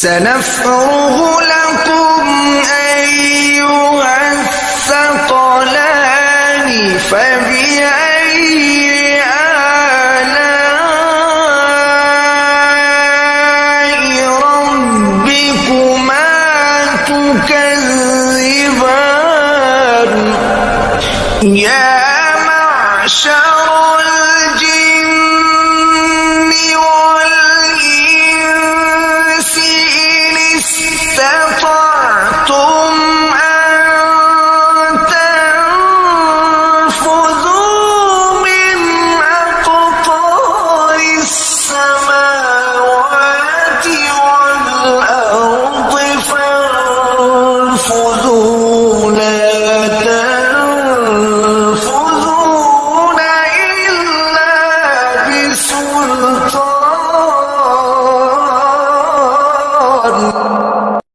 سنفرغ لكم أيها الثقلان فبأي آلاء ربكما تكذبان يا معشر الجن والإنس إن استطعتم أن تنفذوا من أقطار السماوات والأرض فانفذوا لا تنفذون إلا بسلطان